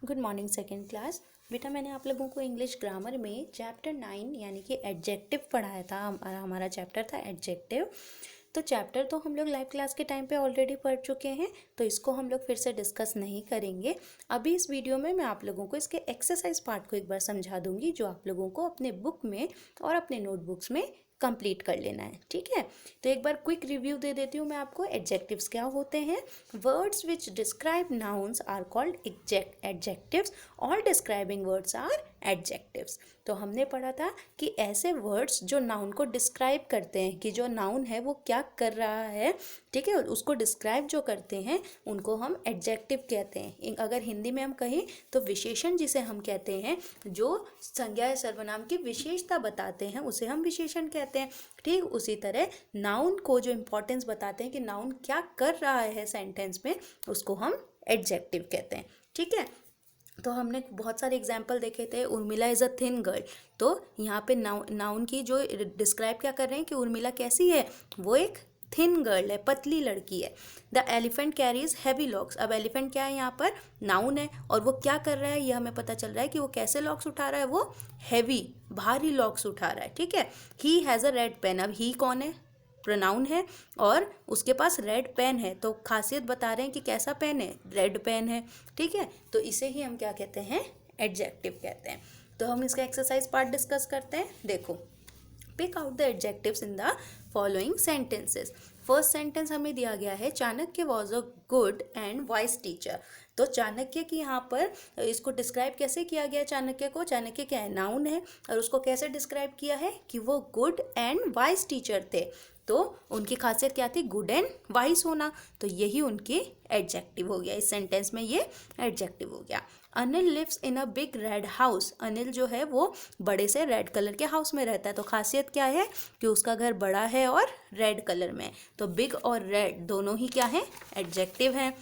Good morning second class. बेटा मैंने आप लोगों को इंग्लिश ग्रामर में चैप्टर 9 यानी कि एडजेक्टिव पढ़ाया था। हमारा चैप्टर था एडजेक्टिव। तो चैप्टर तो हम लोग लाइव क्लास के टाइम पे ऑलरेडी पढ़ चुके हैं, तो इसको हम लोग फिर से डिस्कस नहीं करेंगे। अभी इस वीडियो में मैं आप लोगों को इसके एक्सरसाइज पार्ट को एक बार समझा दूंगी, जो आप लोगों को अपने बुक में और अपने नोटबुक्स में कंप्लीट कर लेना है। ठीक है, तो एक बार क्विक रिव्यू दे देती हूँ मैं आपको। एडजेक्टिव्स क्या होते हैं? Words which describe nouns are called adjectives. All describing words are adjectives. तो हमने पढ़ा था कि ऐसे वर्ड्स जो नाउन को डिस्क्राइब करते हैं, कि जो नाउन है वो क्या कर रहा है, ठीक है, उसको डिस्क्राइब जो करते हैं उनको हम एडजेक्टिव कहते हैं। अगर हिंदी में हम कहें तो विशेषण जिसे हम कहते हैं, जो संज्ञा या सर्वनाम की विशेषता बताते हैं, उसे हम विशेषण कहते हैं। ठीक उसी तरह नाउन को जो इम्पोर्टेंस बताते हैं कि नाउन क्या कर रहा है सेंटेंस में, उसको हम एडजेक्टिव कहते हैं। ठीक है, तो हमने बहुत सारे एग्जाम्पल देखे थे। Urmila is a thin girl, तो यहाँ पे नाउन की जो डिस्क्राइब क्या कर रहे हैं कि उर्मिला कैसी है, वो एक थिन गर्ल है, पतली लड़की है। The elephant carries heavy locks. अब एलिफेंट क्या है, यहाँ पर नाउन है, और वो क्या कर रहा है ये हमें पता चल रहा है कि वो कैसे लॉक्स उठा रहा है, वो हैवी भारी लॉक्स उठा रहा है। ठीक है, he has a red pen. अब ही कौन है? प्रोनाउन है, और उसके पास रेड पेन है, तो खासियत बता रहे हैं कि कैसा पेन है, रेड पेन है। ठीक है, तो इसे ही हम क्या कहते हैं, एडजेक्टिव कहते हैं। तो हम इसका एक्सरसाइज पार्ट डिस्कस करते हैं। देखो, pick out the adjectives in the following sentences. First sentence हमें दिया गया है, Chanakya was a good and wise teacher. तो चाणक्य की यहाँ पर इसको डिस्क्राइब कैसे किया गया? चाणक्य को, चाणक्य क्या है, नाउन है, और उसको कैसे डिस्क्राइब किया है कि वो गुड एंड वाइज टीचर थे। तो उनकी खासियत क्या थी? गुड एंड वाइज होना। तो यही उनकी एडजेक्टिव हो गया, इस सेंटेंस में ये एडजेक्टिव हो गया। Anil lives in a big red house. Anil जो है वो बड़े से रेड कलर के हाउस में रहता है। तो खासियत क्या है कि उसका घर बड़ा है और रेड कलर में। तो बिग और रेड दोनों ही क्या है, एडजेक्टिव है।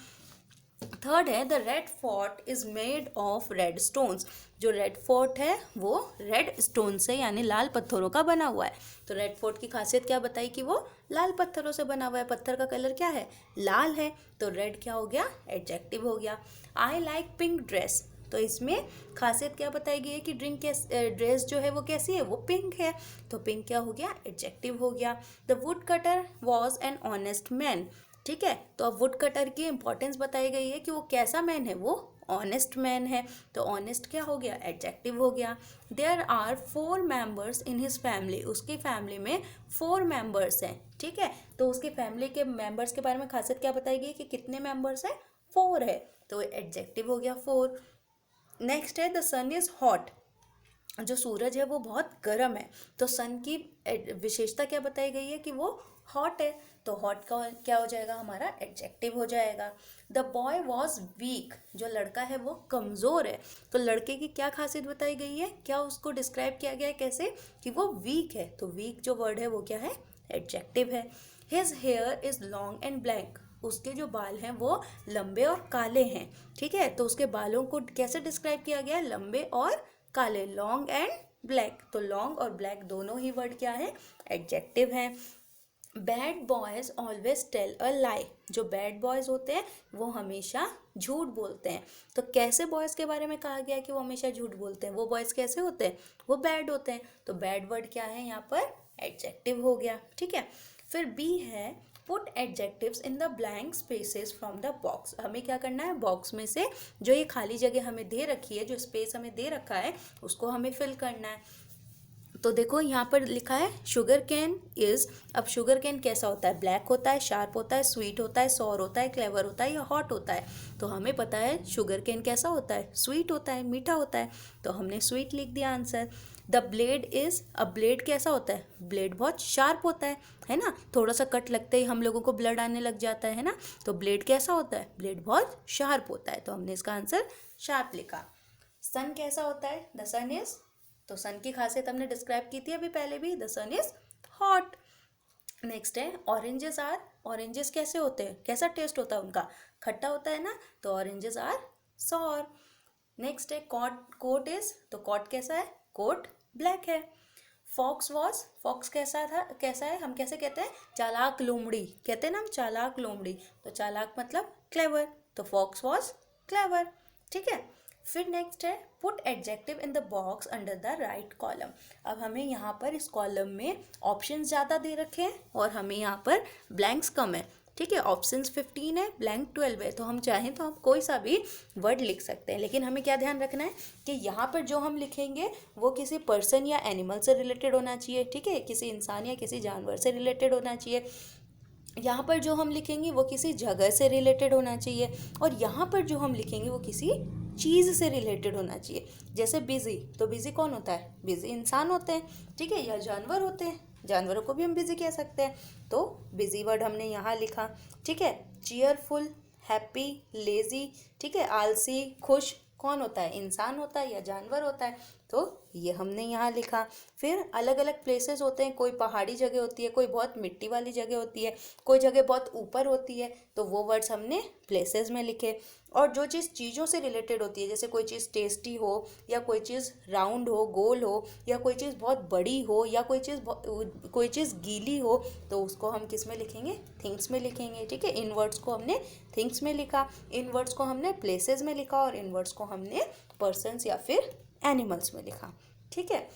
थर्ड है, the red fort is made of red stones. जो रेड फोर्ट है वो रेड स्टोन से यानी लाल पत्थरों का बना हुआ है। तो रेड फोर्ट की खासियत क्या बताई कि वो लाल पत्थरों से बना हुआ है। पत्थर का कलर क्या है, लाल है, तो रेड क्या हो गया, एडजेक्टिव हो गया। I like pink dress. तो इसमें खासियत क्या बताई गई है कि ड्रेस जो है वो कैसी है, वो पिंक है, तो पिंक क्या हो गया, एडजेक्टिव हो गया। The wood cutter was an honest man. ठीक है, तो अब वुड कटर की इंपॉर्टेंस बताई गई है कि वो कैसा मैन है, वो ऑनेस्ट मैन है, तो ऑनेस्ट क्या हो गया, एडजेक्टिव हो गया। There are 4 members in his family. उसकी फैमिली में 4 मेंबर्स हैं। ठीक है, तो उसकी फैमिली के मेंबर्स के बारे में खासियत क्या बताई गई कि कितने मेंबर्स हैं, 4 है, तो एडजेक्टिव हो गया 4। नेक्स्ट है, द सन इज हॉट। जो सूरज है वो बहुत गर्म है, तो सन की विशेषता क्या बताई गई है कि वो हॉट है, तो हॉट का क्या हो जाएगा, हमारा एडजेक्टिव हो जाएगा। The boy was weak. जो लड़का है वो कमज़ोर है, तो लड़के की क्या खासियत बताई गई है, क्या उसको डिस्क्राइब किया गया है कैसे कि वो वीक है, तो वीक जो वर्ड है वो क्या है, एडजेक्टिव है। His here is long and black. उसके जो बाल हैं वो लंबे और काले हैं। ठीक है, तो उसके बालों को कैसे डिस्क्राइब किया गया है, लंबे और काले, लॉन्ग एंड ब्लैक। तो लॉन्ग और ब्लैक दोनों ही वर्ड क्या है, एडजेक्टिव हैं। Bad boys always tell a lie. जो बैड बॉयज होते हैं वो हमेशा झूठ बोलते हैं। तो कैसे बॉयज़ के बारे में कहा गया है कि वो हमेशा झूठ बोलते हैं, वो बॉयज़ कैसे होते हैं, वो बैड होते हैं, तो बैड वर्ड क्या है यहाँ पर, एडजेक्टिव हो गया। ठीक है, फिर बी है, put adjectives in the blank spaces from the box. हमें क्या करना है, बॉक्स में से जो ये खाली जगह हमें दे रखी है, जो स्पेस हमें दे रखा है, उसको हमें फिल करना है। तो देखो यहाँ पर लिखा है शुगर कैन इज। अब शुगर कैन कैसा होता है, ब्लैक होता है, शार्प होता है, स्वीट होता है, सॉर होता है, क्लेवर होता है या हॉट होता है। तो हमें पता है शुगर कैन कैसा होता है, स्वीट होता है, मीठा होता है, तो हमने स्वीट लिख दिया आंसर। The blade is. अब ब्लेड कैसा होता है, ब्लेड बहुत शार्प होता है ना, थोड़ा सा कट लगते ही हम लोगों को ब्लड आने लग जाता है ना, तो ब्लेड कैसा होता है, ब्लेड बहुत शार्प होता है, तो हमने इसका आंसर शार्प लिखा। सन कैसा होता है, द सन इज। तो सन की खासियत हमने डिस्क्राइब की थी अभी पहले भी, the sun is hot. Next है, ऑरेंजेस आर। ऑरेंजेस कैसे होते हैं, कैसा टेस्ट होता है उनका, खट्टा होता है ना, तो ऑरेंजेस आर सॉर। नेक्स्ट है, कोट इज। तो कोट कैसा है, कोट ब्लैक है। Fox was. फॉक्स कैसा था, कैसा है, हम कैसे कहते हैं, चालाक लोमड़ी कहते हैं ना हम, चालाक लोमड़ी, तो चालाक मतलब क्लेवर, तो फॉक्स वॉज क्लेवर। ठीक है, फिर नेक्स्ट है put adjective in the box under the right column. अब हमें यहाँ पर इस कॉलम में ऑप्शंस ज़्यादा दे रखे हैं और हमें यहाँ पर ब्लैंक्स कम है, ठीक है। ऑप्शंस 15 है, ब्लैंक 12 है, तो हम चाहें तो हम कोई सा भी वर्ड लिख सकते हैं, लेकिन हमें क्या ध्यान रखना है कि यहाँ पर जो हम लिखेंगे वो किसी पर्सन या एनिमल से रिलेटेड होना चाहिए, ठीक है, किसी इंसान या किसी जानवर से रिलेटेड होना चाहिए। यहाँ पर जो हम लिखेंगे वो किसी जगह से रिलेटेड होना चाहिए, और यहाँ पर जो हम लिखेंगे वो किसी चीज़ से रिलेटेड होना चाहिए। जैसे बिज़ी, तो बिज़ी कौन होता है? बिज़ी इंसान होते हैं, ठीक है, या जानवर होते हैं, जानवरों को भी हम बिज़ी कह सकते हैं। तो बिज़ी वर्ड हमने यहाँ लिखा, ठीक है। चीयरफुल, हैप्पी, लेज़ी, ठीक है, आलसी, खुश, कौन होता है? इंसान होता है या जानवर होता है, तो ये हमने यहाँ लिखा। फिर अलग अलग प्लेसेस होते हैं, कोई पहाड़ी जगह होती है, कोई बहुत मिट्टी वाली जगह होती है, कोई जगह बहुत ऊपर होती है, तो वो वर्ड्स हमने प्लेसेस में लिखे। और जो चीज़ चीज़ों से रिलेटेड होती है, जैसे कोई चीज़ टेस्टी हो, या कोई चीज़ राउंड हो, गोल हो, या कोई चीज़ बहुत बड़ी हो, या कोई चीज़ गीली हो, तो उसको हम किस में लिखेंगे? थिंग्स में लिखेंगे, ठीक है। इन वर्ड्स को हमने थिंग्स में लिखा, इन वर्ड्स को हमने प्लेसेस में लिखा, और इन वर्ड्स को हमने पर्सन्स या फिर एनिमल्स में लिखा, ठीक है।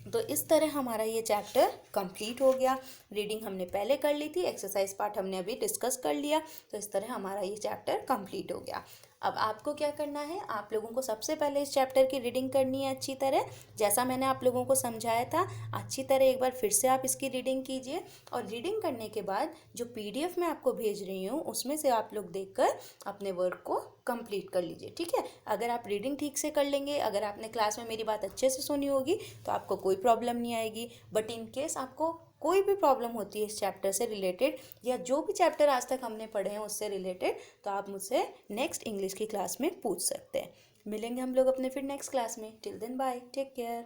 तो इस तरह हमारा ये चैप्टर कंप्लीट हो गया। रीडिंग हमने पहले कर ली थी, एक्सरसाइज पार्ट हमने अभी डिस्कस कर लिया, तो इस तरह हमारा ये चैप्टर कंप्लीट हो गया। अब आपको क्या करना है, आप लोगों को सबसे पहले इस चैप्टर की रीडिंग करनी है अच्छी तरह, जैसा मैंने आप लोगों को समझाया था। अच्छी तरह एक बार फिर से आप इसकी रीडिंग कीजिए, और रीडिंग करने के बाद जो PDF मैं आपको भेज रही हूँ उसमें से आप लोग देखकर अपने वर्क को कंप्लीट कर लीजिए, ठीक है। अगर आप रीडिंग ठीक से कर लेंगे, अगर आपने क्लास में मेरी बात अच्छे से सुनी होगी, तो आपको कोई प्रॉब्लम नहीं आएगी। बट इन केस आपको कोई भी प्रॉब्लम होती है इस चैप्टर से रिलेटेड, या जो भी चैप्टर आज तक हमने पढ़े हैं उससे रिलेटेड, तो आप मुझसे नेक्स्ट इंग्लिश की क्लास में पूछ सकते हैं। मिलेंगे हम लोग अपने फिर नेक्स्ट क्लास में। Till then bye, take care.